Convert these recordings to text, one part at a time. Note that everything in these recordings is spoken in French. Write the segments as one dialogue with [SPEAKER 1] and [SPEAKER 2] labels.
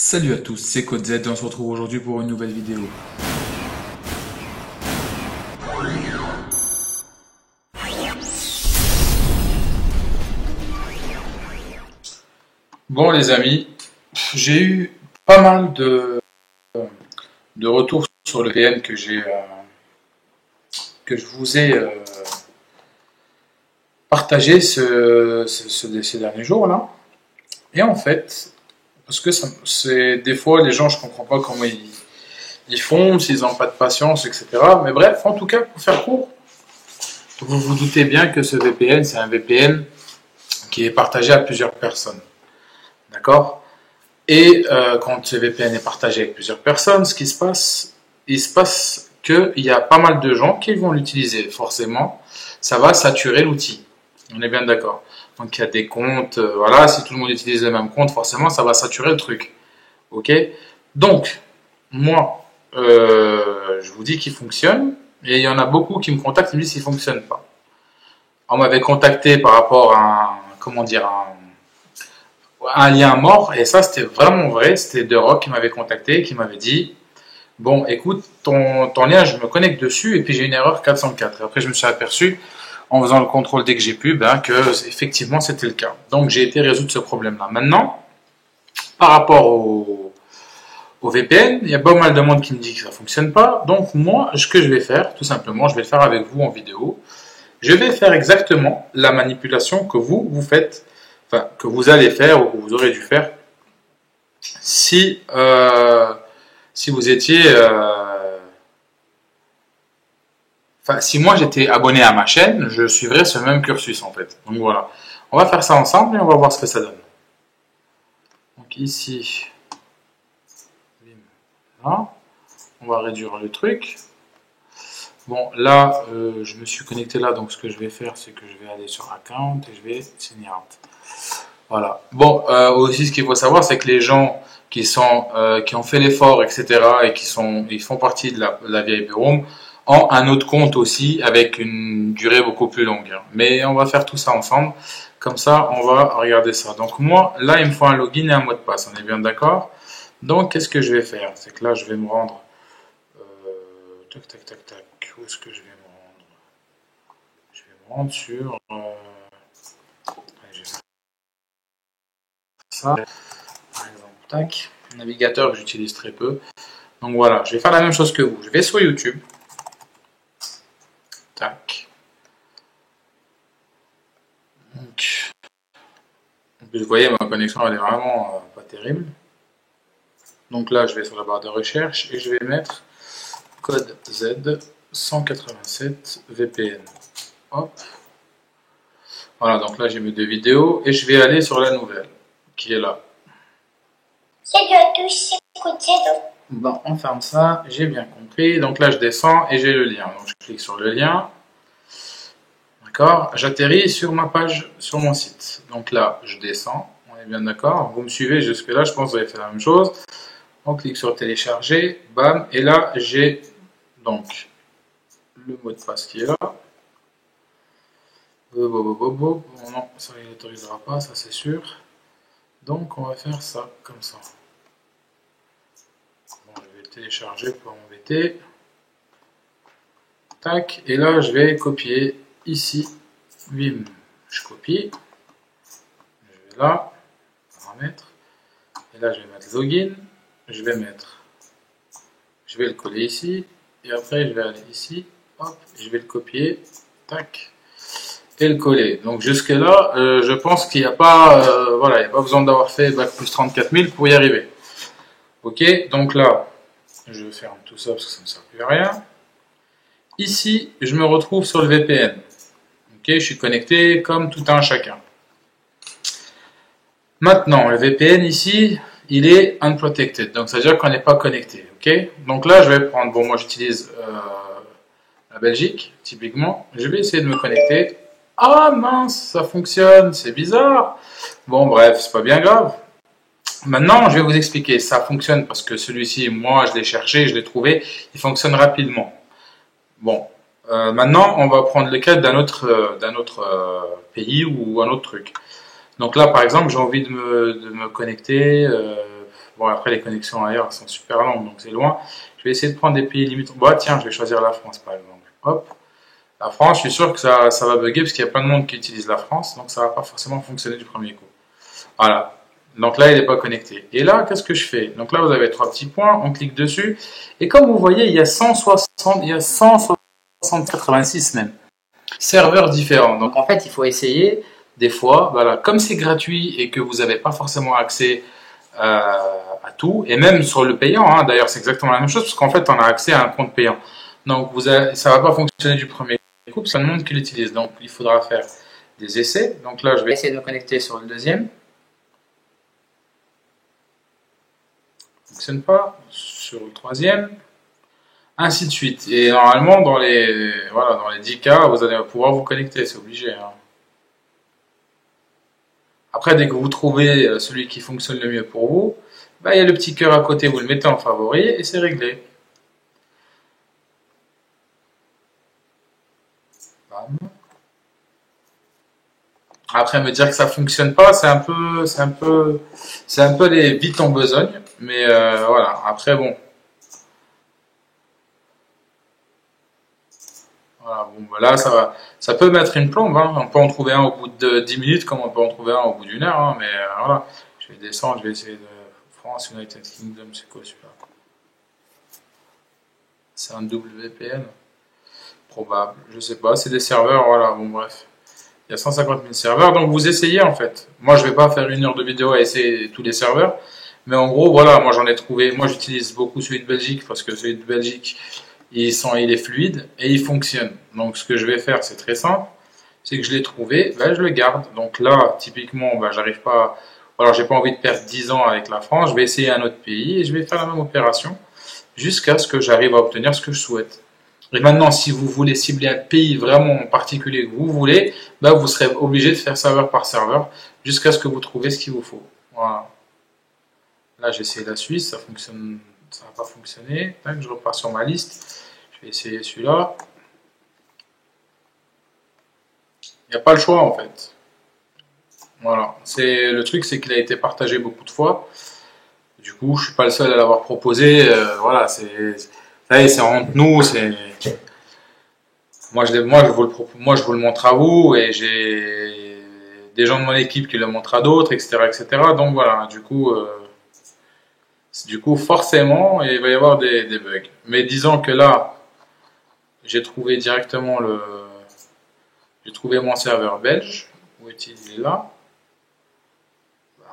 [SPEAKER 1] Salut à tous, c'est CodeZ et on se retrouve aujourd'hui pour une nouvelle vidéo. Bon les amis, j'ai eu pas mal de retours sur le VPN que je vous ai partagé ces derniers jours là. Et en fait, parce que c'est des fois les gens je comprends pas comment ils font, s'ils n'ont pas de patience, etc. Mais bref, en tout cas, pour faire court, vous vous doutez bien que ce VPN, c'est un VPN qui est partagé à plusieurs personnes. D'accord? Et quand ce VPN est partagé avec plusieurs personnes, ce qui se passe, il se passe qu'il y a pas mal de gens qui vont l'utiliser. Forcément, ça va saturer l'outil. On est bien d'accord. Donc il y a des comptes, voilà, si tout le monde utilise le même compte, forcément, ça va saturer le truc. Ok? Donc, moi, je vous dis qu'il fonctionne, et il y en a beaucoup qui me contactent et me disent qu'il ne fonctionne pas. On m'avait contacté par rapport à comment dire, un lien mort, et ça c'était vraiment vrai, c'était De Rock qui m'avait contacté, qui m'avait dit, bon écoute, ton lien je me connecte dessus, et puis j'ai une erreur 404. Et après je me suis aperçu, en faisant le contrôle dès que j'ai pu, que effectivement c'était le cas. Donc j'ai été résoudre ce problème-là. Maintenant, par rapport au VPN, il y a pas mal de monde qui me dit que ça fonctionne pas, donc moi, ce que je vais faire, tout simplement, je vais le faire avec vous en vidéo, je vais faire exactement la manipulation que vous faites, enfin, que vous allez faire ou que vous aurez dû faire si, si vous étiez, enfin, si moi j'étais abonné à ma chaîne, je suivrais ce même cursus en fait. Donc voilà, on va faire ça ensemble et on va voir ce que ça donne. Donc ici, là, on va réduire le truc. Bon, là, je me suis connecté là, donc ce que je vais faire, c'est que je vais aller sur Account et je vais sign out. Voilà. Bon, aussi, ce qu'il faut savoir, c'est que les gens qui ont fait l'effort, etc., et ils font partie de la VIP Room, ont un autre compte aussi avec une durée beaucoup plus longue. Mais on va faire tout ça ensemble. Comme ça, on va regarder ça. Donc moi, là, il me faut un login et un mot de passe. On est bien d'accord? Donc, qu'est-ce que je vais faire? C'est que là, je vais me rendre. Tac, tac, tac, tac. Où est-ce que je vais me rendre? Je vais me rendre sur. Je vais faire ça. Par exemple, tac. Navigateur que j'utilise très peu. Donc voilà, je vais faire la même chose que vous. Je vais sur YouTube. Tac. Donc, vous voyez, ma connexion elle est vraiment pas terrible. Donc là, je vais sur la barre de recherche et je vais mettre code Z 187 VPN. Hop. Voilà, donc là j'ai mes deux vidéos et je vais aller sur la nouvelle qui est là.
[SPEAKER 2] Salut à tous, c'est CodeZ.
[SPEAKER 1] Bon, on ferme ça, j'ai bien compris. Donc là je descends et j'ai le lien. Donc je clique sur le lien. D'accord? J'atterris sur ma page, sur mon site. Donc là je descends, on est bien d'accord. Vous me suivez jusque là, je pense que vous avez fait la même chose. On clique sur télécharger, bam, et là j'ai donc le mot de passe qui est là. Bon, non, ça il n'autorisera pas, ça c'est sûr. Donc on va faire ça comme ça. Bon, je vais le télécharger pour m'embêter. Tac, et là je vais copier ici. Bim, je copie. Je vais là, paramètres. Et là je vais mettre login. Je vais le coller ici. Et après je vais aller ici. Hop, je vais le copier. Tac. Et le coller. Donc jusque là, je pense qu'il n'y a pas, voilà, il n'y a pas besoin d'avoir fait bac plus 34 000 pour y arriver. Ok, donc là, je ferme tout ça parce que ça ne sert plus à rien. Ici, je me retrouve sur le VPN. Ok, je suis connecté comme tout un chacun. Maintenant, le VPN ici, il est unprotected, donc ça veut dire qu'on n'est pas connecté. Ok, donc là, je vais prendre, bon, moi j'utilise la Belgique, typiquement. Je vais essayer de me connecter. Ah mince, ça fonctionne, c'est bizarre. Bon bref, c'est pas bien grave. Maintenant, je vais vous expliquer. Ça fonctionne parce que celui-ci, moi, je l'ai cherché, je l'ai trouvé. Il fonctionne rapidement. Bon, maintenant, on va prendre le cas d'un autre pays ou un autre truc. Donc là, par exemple, j'ai envie de me connecter. Bon, après, les connexions ailleurs sont super longues, donc c'est loin. Je vais essayer de prendre des pays limites. Bon, tiens, je vais choisir la France, par exemple. Hop. La France, je suis sûr que ça va bugger parce qu'il y a plein de monde qui utilise la France, donc ça va pas forcément fonctionner du premier coup. Voilà. Donc là, il n'est pas connecté. Et là, qu'est-ce que je fais? Donc là, vous avez trois petits points, on clique dessus. Et comme vous voyez, il y a 186 même serveurs différents. Donc en fait, il faut essayer des fois, voilà, comme c'est gratuit et que vous n'avez pas forcément accès à tout, et même sur le payant, hein, d'ailleurs, c'est exactement la même chose, parce qu'en fait, on a accès à un compte payant. Donc ça ne va pas fonctionner du premier coup, c'est un monde qui l'utilise. Donc il faudra faire des essais. Donc là, je vais essayer de me connecter sur le deuxième. Fonctionne pas, sur le troisième, ainsi de suite. Et normalement, dans les 10 cas, vous allez pouvoir vous connecter, c'est obligé. Hein. Après, dès que vous trouvez celui qui fonctionne le mieux pour vous, bah, il y a le petit cœur à côté, vous le mettez en favori et c'est réglé. Bam. Après, me dire que ça fonctionne pas, c'est un peu les vite en besogne. Mais voilà, après bon. Voilà, bon, bah là, ça peut mettre une plombe. Hein. On peut en trouver un au bout de 10 minutes, comme on peut en trouver un au bout d'une heure. Hein. Mais voilà, je vais descendre, je vais essayer de France, United Kingdom, c'est quoi celui-là? C'est un WPN? Probable, je sais pas, c'est des serveurs, voilà, bon bref. Il y a 150 000 serveurs, donc vous essayez en fait. Moi, je vais pas faire une heure de vidéo à essayer tous les serveurs. Mais en gros, voilà, moi j'en ai trouvé. Moi, j'utilise beaucoup celui de Belgique parce que celui de Belgique, il est fluide et il fonctionne. Donc, ce que je vais faire, c'est très simple. C'est que je l'ai trouvé, ben, je le garde. Donc là, typiquement, ben, j'arrive pas. Alors, j'ai pas envie de perdre 10 ans avec la France. Je vais essayer un autre pays et je vais faire la même opération jusqu'à ce que j'arrive à obtenir ce que je souhaite. Et maintenant, si vous voulez cibler un pays vraiment en particulier que vous voulez, ben, vous serez obligé de faire serveur par serveur jusqu'à ce que vous trouviez ce qu'il vous faut. Voilà. Là, j'ai essayé la Suisse, ça fonctionne, ça n'a pas fonctionné. Tac, je repars sur ma liste. Je vais essayer celui-là. Il n'y a pas le choix en fait. Voilà. Le truc, c'est qu'il a été partagé beaucoup de fois. Du coup, je suis pas le seul à l'avoir proposé. Voilà, c'est entre nous. Moi, je vous le montre à vous et j'ai des gens de mon équipe qui le montrent à d'autres, etc., etc. Donc voilà. Du coup, forcément, il va y avoir des bugs. Mais disons que là, j'ai trouvé directement j'ai trouvé mon serveur belge. Où est-il là?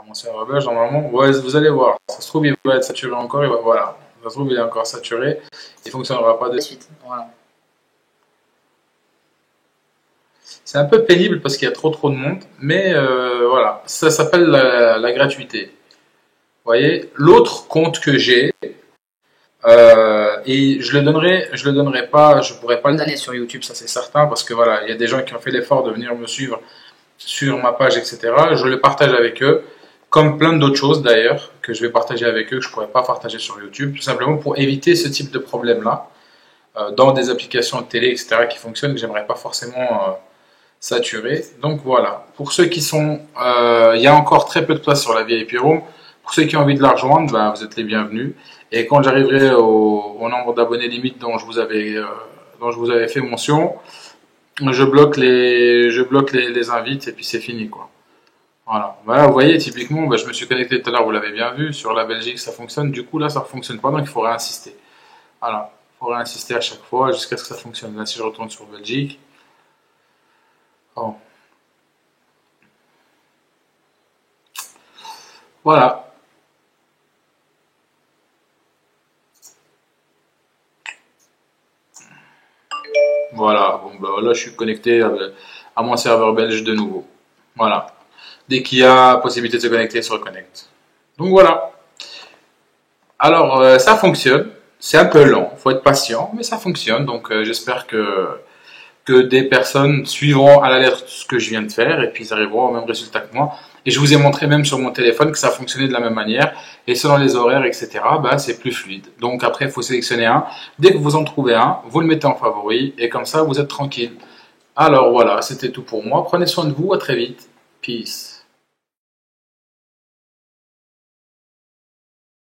[SPEAKER 1] Mon serveur belge, normalement, ouais, vous allez voir. Ça se trouve, il va être saturé encore. Voilà. Ça se trouve, il est encore saturé. Il ne fonctionnera pas de suite. Voilà. C'est un peu pénible parce qu'il y a trop de monde. Mais voilà. Ça s'appelle la gratuité. Vous voyez, l'autre compte que j'ai, et je le donnerai pas, je pourrais pas le donner sur YouTube, ça c'est certain, parce que voilà, il y a des gens qui ont fait l'effort de venir me suivre sur ma page, etc. Je le partage avec eux, comme plein d'autres choses d'ailleurs, que je vais partager avec eux, que je pourrais pas partager sur YouTube, tout simplement pour éviter ce type de problème-là, dans des applications de télé, etc., qui fonctionnent, que j'aimerais pas forcément saturer. Donc voilà, pour ceux qui sont, il y a encore très peu de place sur la VIP Room. Pour ceux qui ont envie de la rejoindre, ben, vous êtes les bienvenus. Et quand j'arriverai au nombre d'abonnés limite dont je vous avais fait mention, je bloque les invites et puis c'est fini, quoi. Voilà. Voilà, vous voyez, typiquement, ben, je me suis connecté tout à l'heure, vous l'avez bien vu, sur la Belgique ça fonctionne. Du coup là ça ne fonctionne pas, donc il faut réinsister. Voilà, il faut réinsister à chaque fois jusqu'à ce que ça fonctionne. Là si je retourne sur Belgique, oh. Voilà. Voilà, bon bah là je suis connecté à mon serveur belge de nouveau. Voilà. Dès qu'il y a possibilité de se connecter, se reconnecte. Donc voilà. Alors ça fonctionne. C'est un peu lent, faut être patient, mais ça fonctionne. Donc j'espère que des personnes suivront à la lettre ce que je viens de faire et puis ils arriveront au même résultat que moi. Et je vous ai montré même sur mon téléphone que ça fonctionnait de la même manière. Et selon les horaires, etc., bah, c'est plus fluide. Donc après, il faut sélectionner un. Dès que vous en trouvez un, vous le mettez en favori. Et comme ça, vous êtes tranquille. Alors voilà, c'était tout pour moi. Prenez soin de vous. À très vite. Peace.